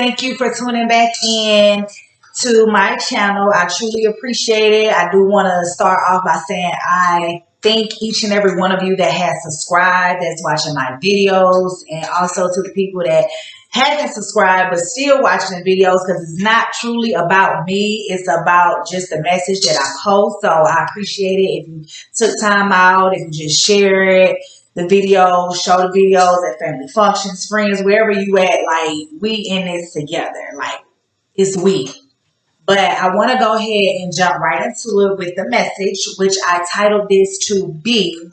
Thank you for tuning back in to my channel. I truly appreciate it. I do want to start off by saying I thank each and every one of you that has subscribed, that's watching my videos, and also to the people that haven't subscribed but still watching the videos, because it's not truly about me. It's about just the message that I post. So I appreciate it if you took time out, if you just share it, the video, show the videos at family functions, friends, wherever you at. Like, we in this together. Like, it's we. But I want to go ahead and jump right into it with the message, which I titled this to be,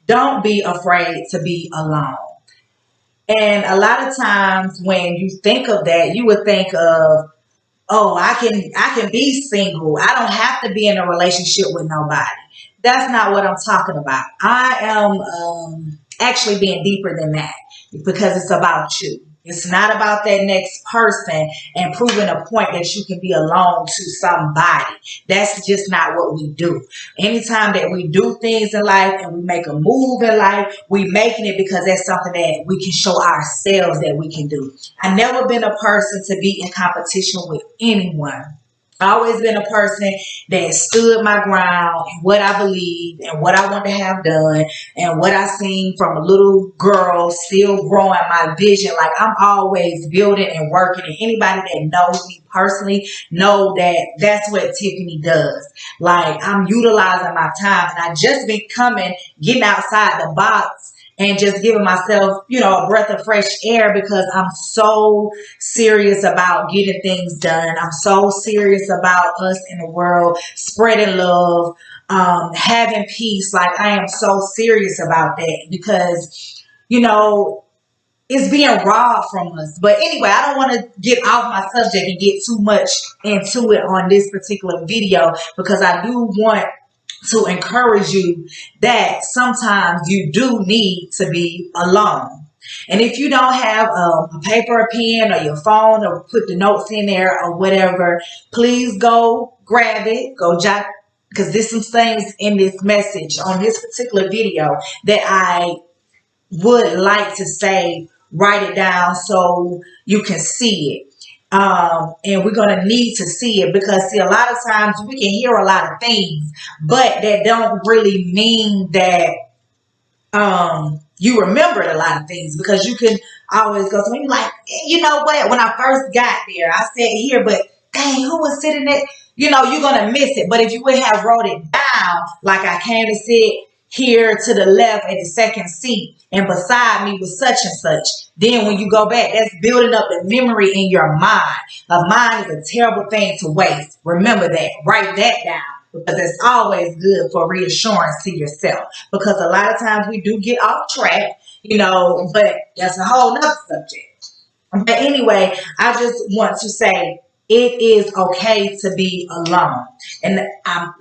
don't be afraid to be alone. And a lot of times when you think of that, you would think of, oh, I can be single. I don't have to be in a relationship with nobody. That's not what I'm talking about. I am actually being deeper than that, because it's about you. It's not about that next person and proving a point that you can be alone to somebody. That's just not what we do. Anytime that we do things in life and we make a move in life, we making it because that's something that we can show ourselves that we can do. I've never been a person to be in competition with anyone. I've always been a person that stood my ground and what I believed and what I want to have done and what I seen from a little girl, still growing my vision. Like, I'm always building and working, and anybody that knows me personally know that that's what Tiffany does. Like, I'm utilizing my time, and I just been getting outside the box and just giving myself, a breath of fresh air, because I'm so serious about getting things done. I'm so serious about us in the world spreading love, having peace. Like, I am so serious about that, because, it's being robbed from us. But anyway, I don't want to get off my subject and get too much into it on this particular video, because I do want to encourage you that sometimes you do need to be alone. And if you don't have a paper, a pen, or your phone, or put the notes in there or whatever, please go grab it, go jot, because there's some things in this message on this particular video that I would like to say. Write it down so you can see it. And we're going to need to see it, because see, a lot of times we can hear a lot of things, but that don't really mean that you remembered a lot of things, because you can always go to me like, you know what, when I first got there, I sat here, but dang, who was sitting there? You're going to miss it. But if you would have wrote it down, like I came to sit here to the left at the second seat, and beside me was such and such. Then when you go back, that's building up the memory in your mind. A mind is a terrible thing to waste. Remember that. Write that down, because it's always good for reassurance to yourself. Because a lot of times we do get off track, but that's a whole nother subject. But anyway, I just want to say, it is okay to be alone. And I'm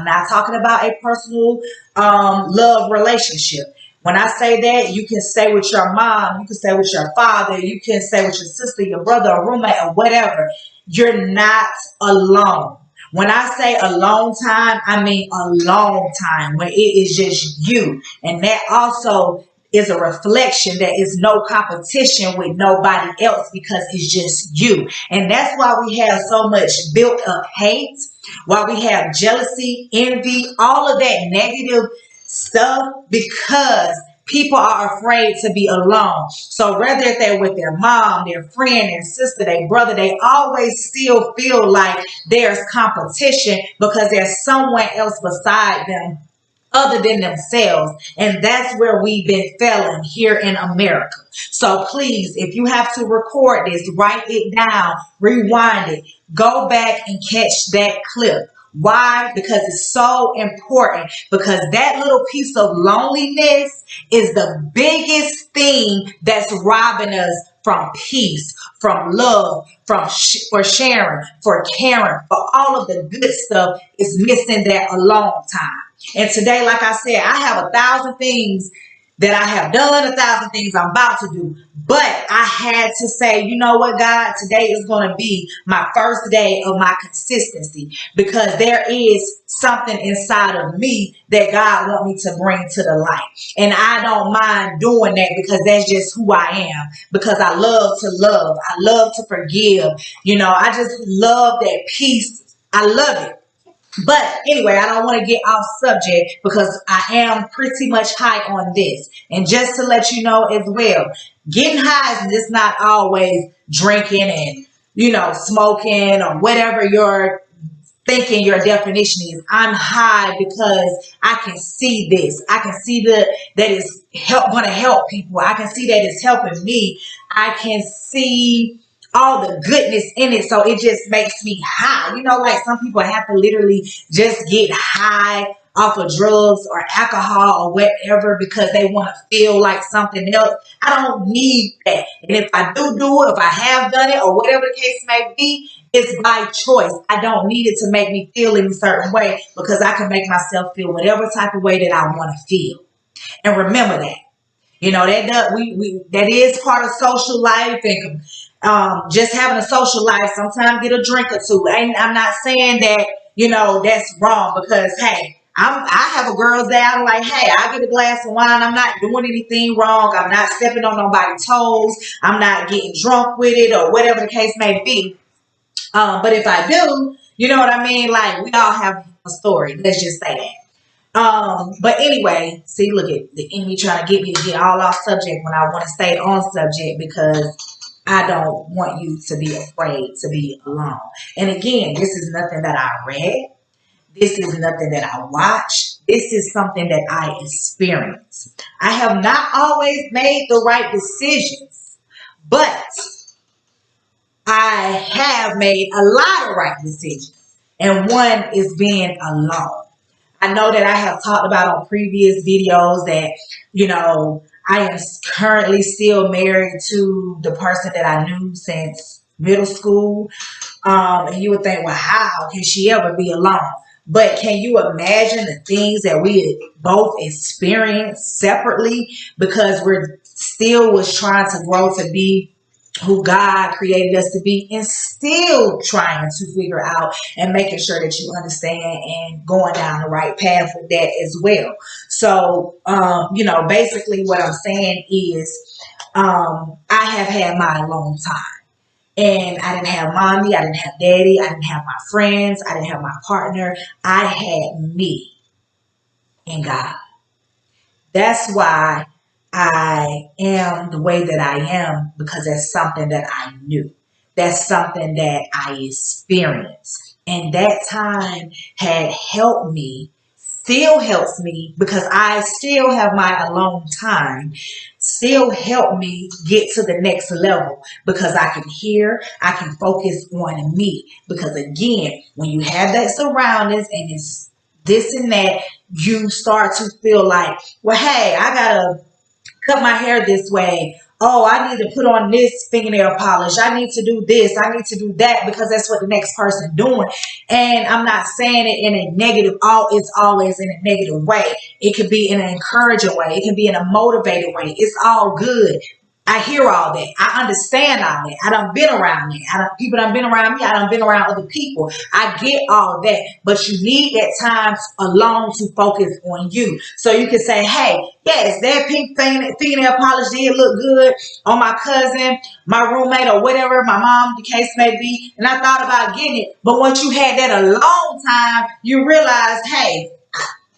not talking about a personal love relationship. When I say that, you can stay with your mom, you can stay with your father, you can stay with your sister, your brother, a roommate, or whatever. You're not alone. When I say a long time, I mean a long time, when it is just you. And that also is a reflection that is no competition with nobody else, because it's just you. And that's why we have so much built up hate, why we have jealousy, envy, all of that negative stuff, because people are afraid to be alone. So whether if they're with their mom, their friend, their sister, their brother, they always still feel like there's competition, because there's someone else beside them other than themselves. And that's where we've been failing here in America. So please, if you have to record this, write it down, rewind it, go back and catch that clip. Why? Because it's so important, because that little piece of loneliness is the biggest thing that's robbing us from peace, from love, for sharing, for caring, for all of the good stuff. Is missing that alone time. And today, like I said, I have 1,000 things that I have done, 1,000 things I'm about to do. But I had to say, you know what, God, today is going to be my first day of my consistency, because there is something inside of me that God wants me to bring to the light. And I don't mind doing that, because that's just who I am, because I love to love. I love to forgive. I just love that peace. I love it. But anyway, I don't want to get off subject, because I am pretty much high on this. And just to let you know as well, getting high is just not always drinking and, smoking or whatever your thinking your definition is. I'm high because I can see this. I can see that it's going to help people. I can see that it's helping me. I can see all the goodness in it. So it just makes me high. Like some people have to literally just get high off of drugs or alcohol or whatever, because they want to feel like something else. I don't need that. And if I do it, if I have done it, or whatever the case may be, it's by choice. I don't need it to make me feel in a certain way, because I can make myself feel whatever type of way that I want to feel. And remember that. That is part of social life, and just having a social life. Sometimes get a drink or two. And I'm not saying that that's wrong, because hey, I have a girl's day. I'm like, hey, I get a glass of wine. I'm not doing anything wrong. I'm not stepping on nobody's toes. I'm not getting drunk with it, or whatever the case may be. But if I do, you know what I mean? Like, we all have a story. Let's just say that. But anyway, see, look at the enemy trying to get me to get all off subject when I want to stay on subject, because I don't want you to be afraid to be alone. And again, this is nothing that I read. This is nothing that I watched. This is something that I experienced. I have not always made the right decisions, but I have made a lot of right decisions. And one is being alone. I know that I have talked about on previous videos that, I am currently still married to the person that I knew since middle school. And you would think, well, how can she ever be alone? But can you imagine the things that we both experienced separately, because we're still was trying to grow to be who God created us to be, and still trying to figure out and making sure that you understand and going down the right path with that as well. So, basically what I'm saying is, I have had my alone time, and I didn't have mommy, I didn't have daddy, I didn't have my friends, I didn't have my partner. I had me and God. That's why I am the way that I am, because that's something that I knew. That's something that I experienced. And that time had helped me, still helps me, because I still have my alone time, still help me get to the next level, because I can hear, I can focus on me. Because again, when you have that surroundings and it's this and that, you start to feel like, well, hey, I gotta cut my hair this way. Oh, I need to put on this fingernail polish. I need to do this. I need to do that, because that's what the next person doing. And I'm not saying it in a negative. It's always in a negative way. It could be in an encouraging way. It can be in a motivated way. It's all good. I hear all that. I understand all that. I done been around that. People done been around me. I done been around other people. I get all that. But you need that time alone to focus on you. So you can say, hey, yes, that pink fingernail polish did look good on my cousin, my roommate, or whatever, my mom, the case may be. And I thought about getting it. But once you had that alone time, you realize, hey,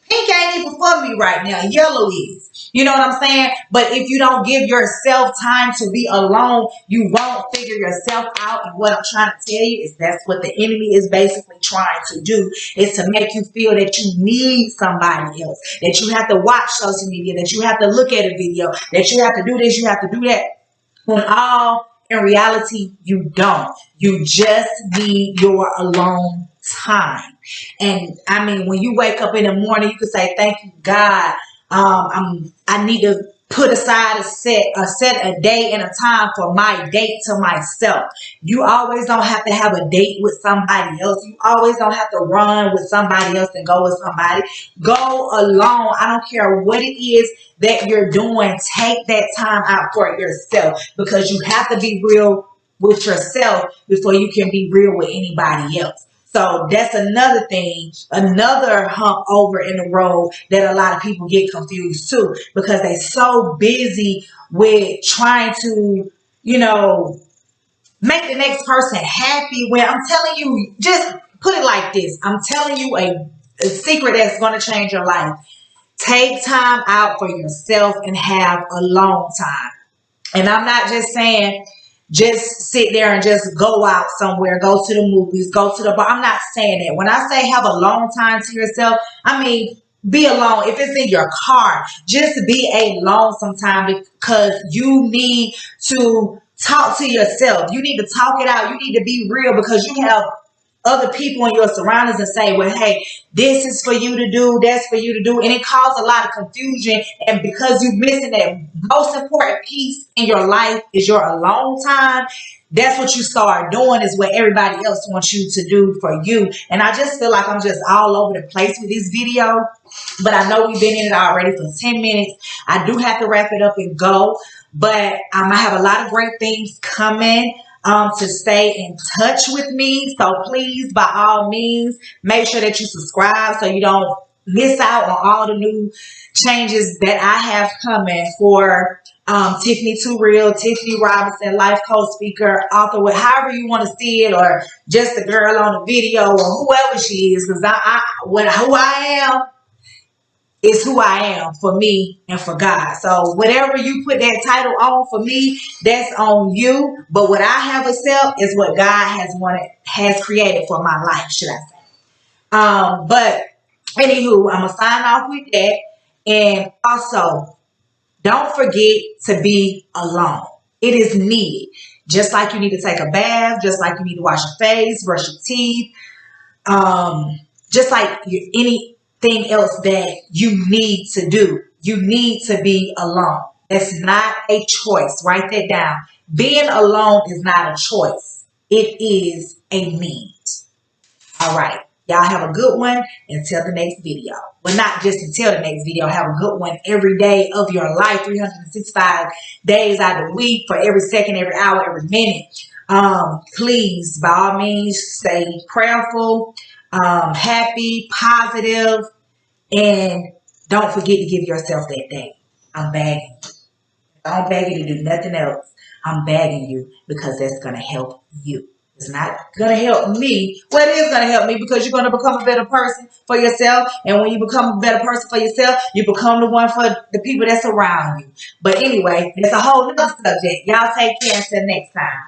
pink ain't even for me right now. Yellow is. You know what I'm saying? But if you don't give yourself time to be alone, you won't figure yourself out. And what I'm trying to tell you is that's what the enemy is basically trying to do, is to make you feel that you need somebody else, that you have to watch social media, that you have to look at a video, that you have to do this, you have to do that. When all in reality, you don't. You just need your alone time. And I mean, when you wake up in the morning, you can say, thank you, God. I need to put aside a day and a time for my date to myself. You always don't have to have a date with somebody else. You always don't have to run with somebody else and go with somebody. Go alone. I don't care what it is that you're doing. Take that time out for yourself, because you have to be real with yourself before you can be real with anybody else. So that's another thing, another hump over in the road that a lot of people get confused too, because they're so busy with trying to, make the next person happy. When I'm telling you, just put it like this. I'm telling you a secret that's going to change your life. Take time out for yourself and have a long time. And I'm not just saying just sit there and just go out somewhere, go to the movies, go to the bar. I'm not saying that. When I say have a long time to yourself, I mean be alone. If it's in your car, just be alone sometime, because you need to talk to yourself. You need to talk it out. You need to be real, because you have other people in your surroundings and say, well, hey, this is for you to do, that's for you to do. And it causes a lot of confusion. And because you're missing that most important piece in your life is your alone time, that's what you start doing, is what everybody else wants you to do for you. And I just feel like I'm just all over the place with this video. But I know we've been in it already for 10 minutes. I do have to wrap it up and go. But I have a lot of great things coming. To stay in touch with me. So please, by all means, make sure that you subscribe so you don't miss out on all the new changes that I have coming for TiffanyTooReal, Tiffany Robinson, life coach, speaker, author, however you want to see it, or just a girl on a video, or whoever she is, because who I am is who I am for me and for God. So whatever you put that title on for me, that's on you. But what I have accepted is what God has created for my life, should I say. But anywho, I'm gonna sign off with that. And also, don't forget to be alone. It is needed. Just like you need to take a bath, just like you need to wash your face, brush your teeth, just like anything else that you need to do. You need to be alone. It's not a choice. Write that down. Being alone is not a choice. It is a need. All right. Y'all have a good one until the next video. Well, not just until the next video. Have a good one every day of your life, 365 days out of the week, for every second, every hour, every minute. Please, by all means, stay prayerful, happy, positive, and don't forget to give yourself that day. I'm begging you. I don't beg you to do nothing else. I'm begging you, because that's going to help you. It's not going to help me. Well, it is going to help me, because you're going to become a better person for yourself. And when you become a better person for yourself, you become the one for the people that's around you. But anyway, it's a whole nother subject. Y'all take care until next time.